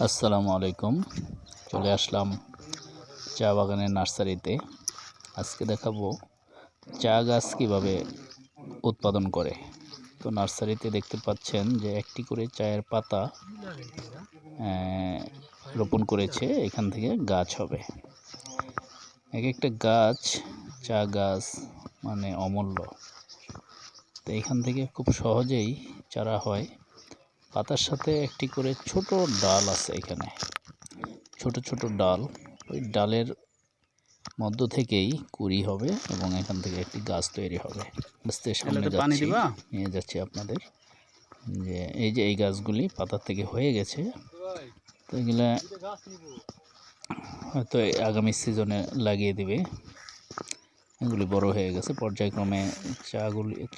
আসসালামু আলাইকুম। চলে আসলাম চা বাগানের নার্সারিতে। আজকে দেখাবো চা গাছ কীভাবে উৎপাদন করে। তো নার্সারিতে দেখতে পাচ্ছেন যে একটি করে চায়ের পাতা রোপণ করেছে, এখান থেকে গাছ হবে। এক একটা গাছ, চা গাছ মানে অমূল্য। তো এখান থেকে খুব সহজেই চারা হয়। পাতার সাথে একটি করে ছোট ডাল আছে, এখানে ছোট ছোট ডাল, ওই ডালের মধ্য থেকেই কুঁড়ি হবে এবং এখান থেকে একটি গাছ তৈরি হবে। আস্তে সামনে যাচ্ছি, নিয়ে যাচ্ছি আপনাদের। যে এই গাছগুলি পাতার থেকে হয়ে গেছে, তো এগুলা হয়তো আগামী সিজনে লাগিয়ে দিবে। এগুলি বড় হয়ে গেছে, পর্যায়ক্রমে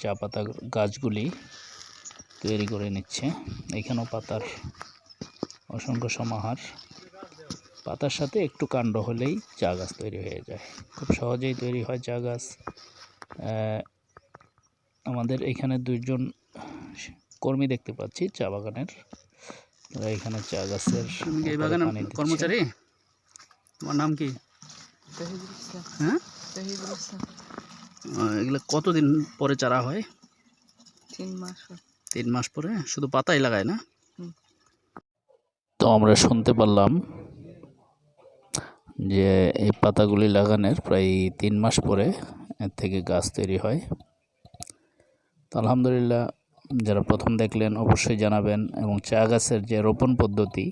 চা পাতা গাছগুলি তৈরি করে নিচ্ছে। এখানেও পাতার অসংখ্য সমাহার। পাতার সাথে একটু কাণ্ড হলেই চা গাছ তৈরি হয়ে যায়, খুব সহজেই তৈরি হয় চা গাছ। আমাদের এখানে দুইজন কর্মী দেখতে পাচ্ছি চা বাগানের, তারা এখানে চা গাছের কর্মচারী। তোমার নাম কি? হ্যাঁ, এগুলো কতদিন পরে চারা হয়? 3 মাস পরে। শুধু পাতাই লাগায় না? তো আমরা শুনতে পারলাম যে এই পাতাগুলি লাগানোর প্রায় 3 মাস পরে এর থেকে গাছ তৈরি হয়। তো আলহামদুলিল্লাহ, যারা প্রথম দেখলেন অবশ্যই জানাবেন। এবং চা গাছের যে রোপণ পদ্ধতি,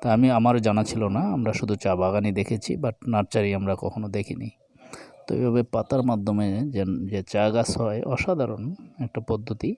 তা আমারও জানা ছিল না। আমরা শুধু চা বাগানই দেখেছি, বাট নার্সারি আমরা কখনো দেখিনি। তো এইভাবে পাতার মাধ্যমে যে চা গাছ হয়, অসাধারণ একটা পদ্ধতি।